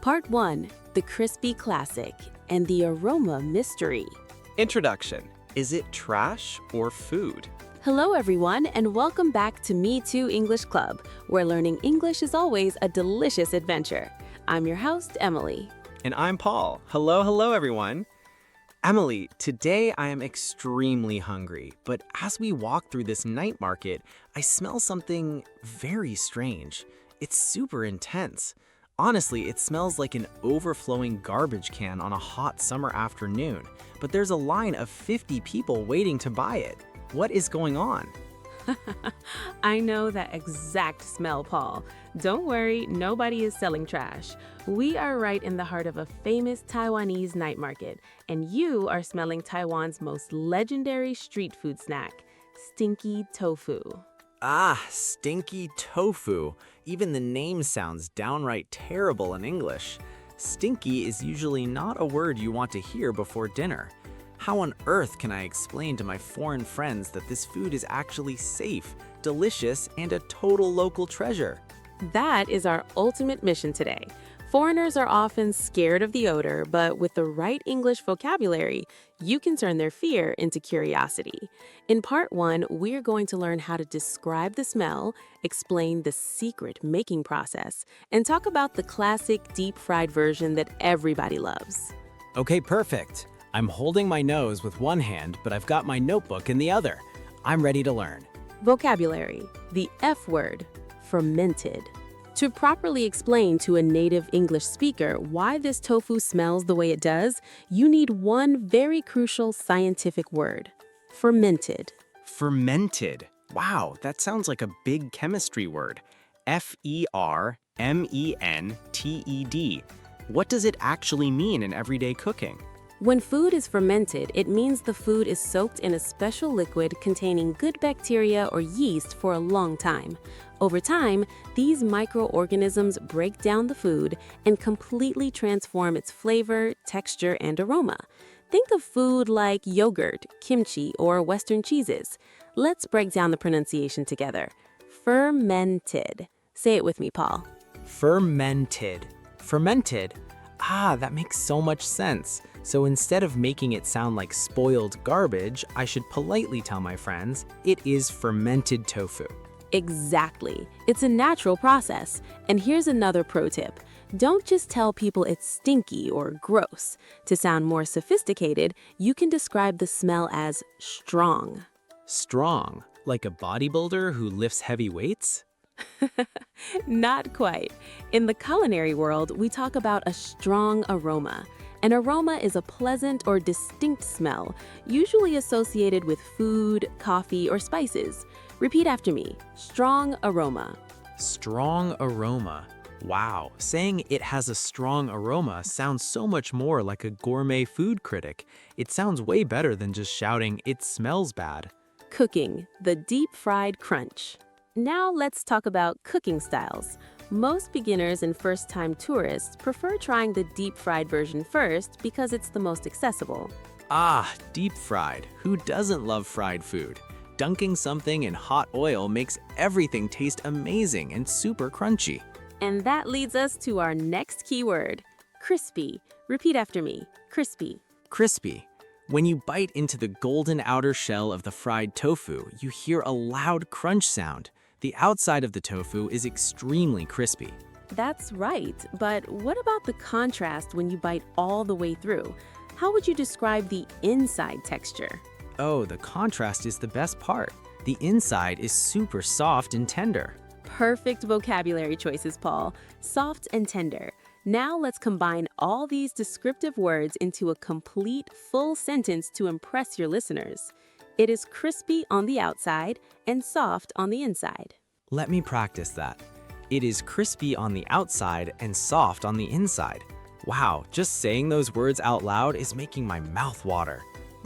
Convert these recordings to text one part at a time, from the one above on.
Part 1, the crispy classic and the aroma mystery. Introduction. Is it trash or food? Hello everyone and welcome back to Mi2 English Club, where learning English is always a delicious adventure. I'm your host, Emily. And I'm Paul. Hello everyone. Emily, today I am extremely hungry, but as we walk through this night market, I smell something very strange. It's super intense. Honestly, it smells like an overflowing garbage can on a hot summer afternoon, but there's a line of 50 people waiting to buy it. What is going on? I know that exact smell, Paul. Don't worry, nobody is selling trash. We are right in the heart of a famous Taiwanese night market, and you are smelling Taiwan's most legendary street food snack, Stinky Tofu. Ah, stinky tofu. Even the name sounds downright terrible in English. Stinky is usually not a word you want to hear before dinner. How on earth can I explain to my foreign friends that this food is actually safe, delicious, and a total local treasure? That is our ultimate mission today. Foreigners are often scared of the odor, but with the right English vocabulary, you can turn their fear into curiosity. In part 1, we're going to learn how to describe the smell, explain the secret making process, and talk about the classic deep-fried version that everybody loves. Okay, perfect. I'm holding my nose with one hand, but I've got my notebook in the other. I'm ready to learn. Vocabulary. The F word, fermented. To properly explain to a native English speaker why this tofu smells the way it does, you need one very crucial scientific word, fermented. Fermented. Wow, that sounds like a big chemistry word. Fermented. What does it actually mean in everyday cooking? When food is fermented, it means the food is soaked in a special liquid containing good bacteria or yeast for a long time. Over time, these microorganisms break down the food and completely transform its flavor, texture, and aroma. Think of food like yogurt, kimchi, or Western cheeses. Let's break down the pronunciation together. Fermented. Say it with me, Paul. Fermented. Fermented? Ah, that makes so much sense. So instead of making it sound like spoiled garbage, I should politely tell my friends, it is fermented tofu. Exactly. It's a natural process. And here's another pro tip. Don't just tell people it's stinky or gross. To sound more sophisticated, you can describe the smell as strong. Strong, like a bodybuilder who lifts heavy weights? Not quite. In the culinary world, we talk about a strong aroma. An aroma is a pleasant or distinct smell, usually associated with food, coffee, or spices. Repeat after me. Strong aroma. Strong aroma. Wow, saying it has a strong aroma sounds so much more like a gourmet food critic. It sounds way better than just shouting, it smells bad. Cooking, the deep-fried crunch. Now let's talk about cooking styles. Most beginners and first-time tourists prefer trying the deep-fried version first because it's the most accessible. Ah, deep fried. Who doesn't love fried food? Dunking something in hot oil makes everything taste amazing and super crunchy. And that leads us to our next keyword, crispy. Repeat after me, crispy. Crispy. When you bite into the golden outer shell of the fried tofu, you hear a loud crunch sound. The outside of the tofu is extremely crispy. That's right, but what about the contrast when you bite all the way through? How would you describe the inside texture? Oh, the contrast is the best part. The inside is super soft and tender. Perfect vocabulary choices, Paul. Soft and tender. Now let's combine all these descriptive words into a complete, full sentence to impress your listeners. It is crispy on the outside and soft on the inside. Let me practice that. It is crispy on the outside and soft on the inside. Wow, just saying those words out loud is making my mouth water.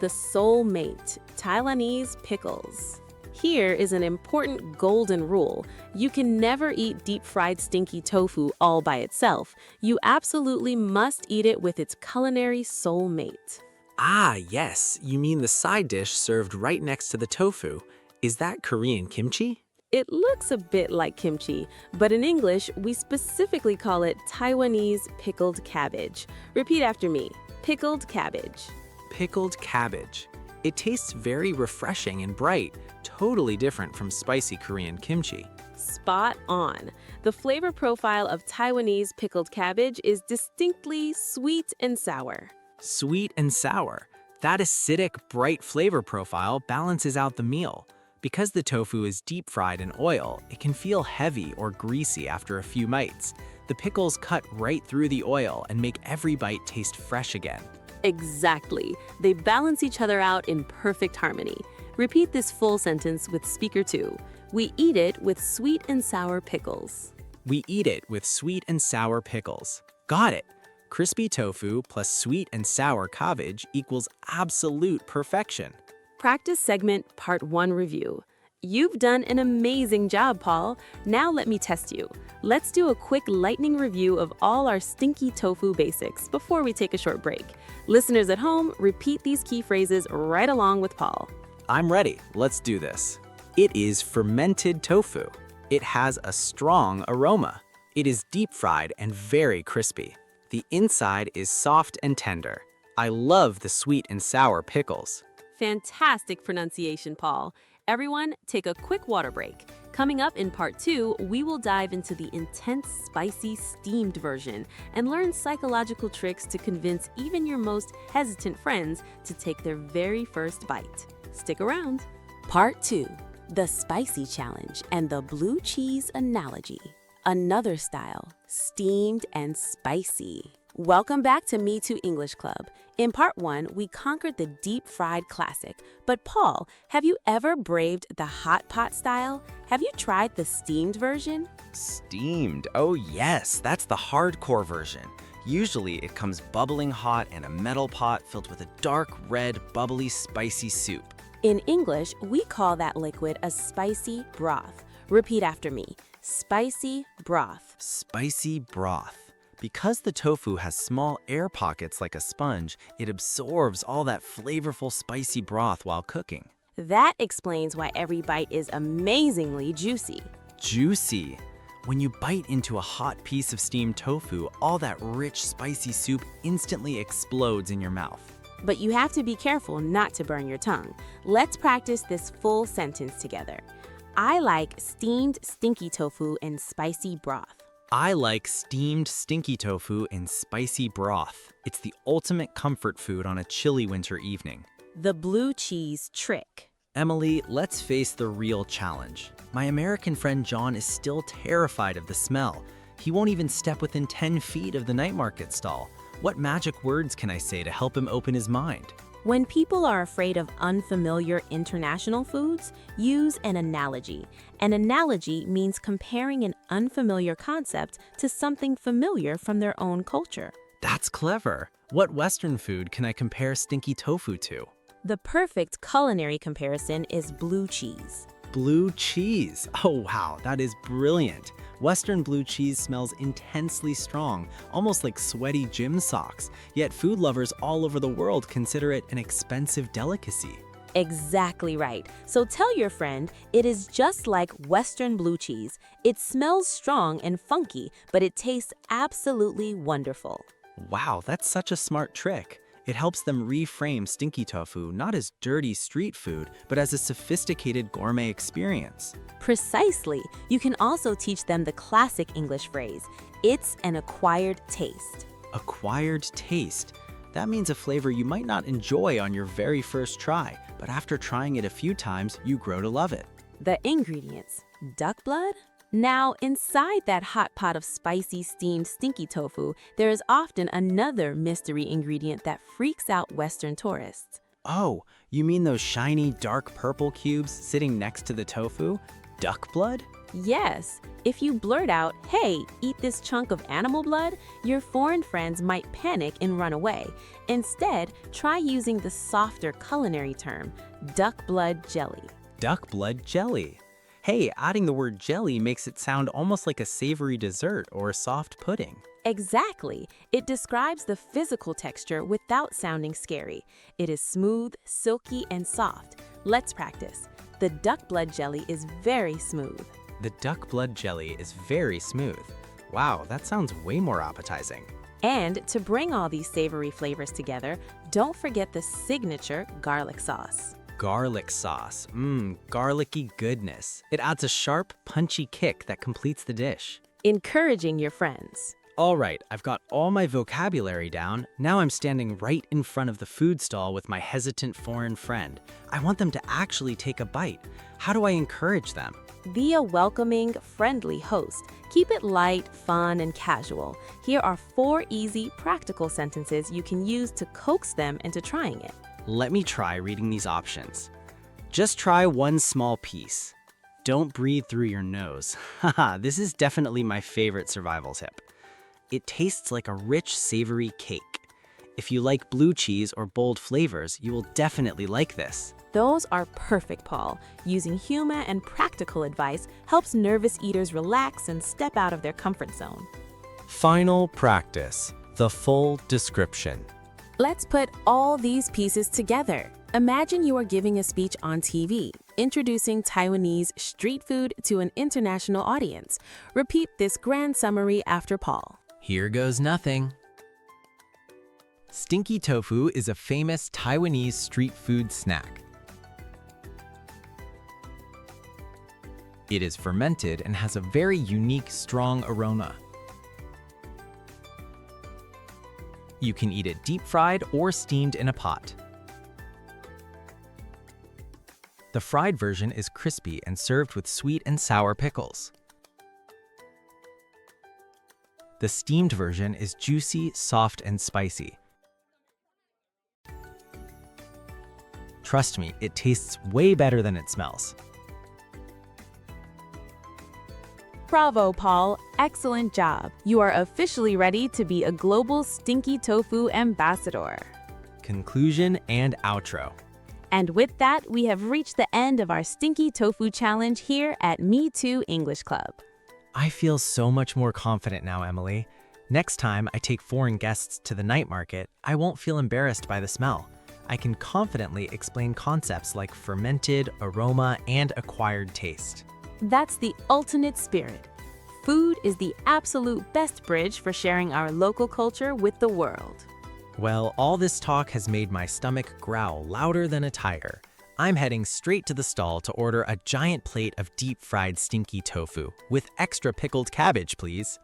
The soulmate, Taiwanese pickles. Here is an important golden rule. You can never eat deep-fried stinky tofu all by itself. You absolutely must eat it with its culinary soulmate. Ah, yes, you mean the side dish served right next to the tofu. Is that Korean kimchi? It looks a bit like kimchi, but in English, we specifically call it Taiwanese pickled cabbage. Repeat after me. Pickled cabbage. Pickled cabbage. It tastes very refreshing and bright, totally different from spicy Korean kimchi. Spot on. The flavor profile of Taiwanese pickled cabbage is distinctly sweet and sour. Sweet and sour. That acidic, bright flavor profile balances out the meal. Because the tofu is deep fried in oil, it can feel heavy or greasy after a few bites. The pickles cut right through the oil and make every bite taste fresh again. Exactly. They balance each other out in perfect harmony. Repeat this full sentence with speaker 2. We eat it with sweet and sour pickles. We eat it with sweet and sour pickles. Got it! Crispy tofu plus sweet and sour cabbage equals absolute perfection. Practice segment part 1 review. You've done an amazing job, Paul. Now let me test you. Let's do a quick lightning review of all our stinky tofu basics before we take a short break. Listeners at home, repeat these key phrases right along with Paul. I'm ready. Let's do this. It is fermented tofu. It has a strong aroma. It is deep fried and very crispy. The inside is soft and tender. I love the sweet and sour pickles. Fantastic pronunciation, Paul. Everyone, take a quick water break. Coming up in part 2, we will dive into the intense, spicy, steamed version and learn psychological tricks to convince even your most hesitant friends to take their very first bite. Stick around. Part 2, the spicy challenge and the blue cheese analogy. Another style, steamed and spicy. Welcome back to Mi2 English Club. In part 1, we conquered the deep-fried classic. But Paul, have you ever braved the hot pot style? Have you tried the steamed version? Steamed? Oh yes, that's the hardcore version. Usually it comes bubbling hot in a metal pot filled with a dark red, bubbly, spicy soup. In English, we call that liquid a spicy broth. Repeat after me. Spicy broth. Spicy broth. Because the tofu has small air pockets like a sponge, it absorbs all that flavorful spicy broth while cooking. That explains why every bite is amazingly juicy. Juicy. When you bite into a hot piece of steamed tofu, all that rich, spicy soup instantly explodes in your mouth. But you have to be careful not to burn your tongue. Let's practice this full sentence together. I like steamed stinky tofu and spicy broth. I like steamed stinky tofu in spicy broth. It's the ultimate comfort food on a chilly winter evening. The blue cheese trick. Emily, let's face the real challenge. My American friend John is still terrified of the smell. He won't even step within 10 feet of the night market stall. What magic words can I say to help him open his mind? When people are afraid of unfamiliar international foods, use an analogy. An analogy means comparing an unfamiliar concept to something familiar from their own culture. That's clever. What Western food can I compare stinky tofu to? The perfect culinary comparison is blue cheese. Blue cheese. Oh wow, that is brilliant. Western blue cheese smells intensely strong, almost like sweaty gym socks, yet food lovers all over the world consider it an expensive delicacy. Exactly right. So tell your friend it is just like Western blue cheese. It smells strong and funky, but it tastes absolutely wonderful. Wow, that's such a smart trick. It helps them reframe stinky tofu not as dirty street food, but as a sophisticated gourmet experience. Precisely. You can also teach them the classic English phrase, it's an acquired taste. Acquired taste. That means a flavor you might not enjoy on your very first try, but after trying it a few times, you grow to love it. The ingredients: duck blood. Now, inside that hot pot of spicy steamed stinky tofu, there is often another mystery ingredient that freaks out Western tourists. Oh, you mean those shiny dark purple cubes sitting next to the tofu? Duck blood? Yes, if you blurt out, hey, eat this chunk of animal blood, your foreign friends might panic and run away. Instead, try using the softer culinary term, duck blood jelly. Duck blood jelly. Hey, adding the word jelly makes it sound almost like a savory dessert or a soft pudding. Exactly. It describes the physical texture without sounding scary. It is smooth, silky, and soft. Let's practice. The duck blood jelly is very smooth. The duck blood jelly is very smooth. Wow, that sounds way more appetizing. And to bring all these savory flavors together, don't forget the signature garlic sauce. Garlic sauce. Garlicky goodness. It adds a sharp, punchy kick that completes the dish. Encouraging your friends. All right, I've got all my vocabulary down. Now I'm standing right in front of the food stall with my hesitant foreign friend. I want them to actually take a bite. How do I encourage them? Be a welcoming, friendly host. Keep it light, fun, and casual. Here are 4 easy, practical sentences you can use to coax them into trying it. Let me try reading these options. Just try one small piece. Don't breathe through your nose. Haha, this is definitely my favorite survival tip. It tastes like a rich, savory cake. If you like blue cheese or bold flavors, you will definitely like this. Those are perfect, Paul. Using humor and practical advice helps nervous eaters relax and step out of their comfort zone. Final practice, the full description. Let's put all these pieces together. Imagine you are giving a speech on TV, introducing Taiwanese street food to an international audience. Repeat this grand summary after Paul. Here goes nothing. Stinky tofu is a famous Taiwanese street food snack. It is fermented and has a very unique, strong aroma. You can eat it deep-fried or steamed in a pot. The fried version is crispy and served with sweet and sour pickles. The steamed version is juicy, soft, and spicy. Trust me, it tastes way better than it smells. Bravo, Paul. Excellent job. You are officially ready to be a global Stinky Tofu ambassador. Conclusion and outro. And with that, we have reached the end of our Stinky Tofu Challenge here at Mi2 English Club. I feel so much more confident now, Emily. Next time I take foreign guests to the night market, I won't feel embarrassed by the smell. I can confidently explain concepts like fermented, aroma, and acquired taste. That's the ultimate spirit. Food is the absolute best bridge for sharing our local culture with the world. Well, all this talk has made my stomach growl louder than a tiger. I'm heading straight to the stall to order a giant plate of deep-fried stinky tofu with extra pickled cabbage, please.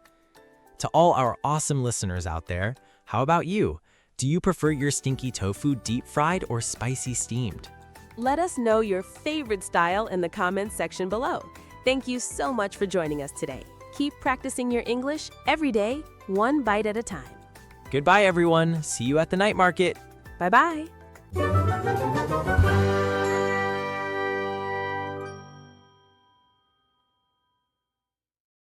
To all our awesome listeners out there, how about you? Do you prefer your stinky tofu deep-fried or spicy steamed? Let us know your favorite style in the comments section below. Thank you so much for joining us today. Keep practicing your English every day, one bite at a time. Goodbye, everyone. See you at the night market. Bye-bye.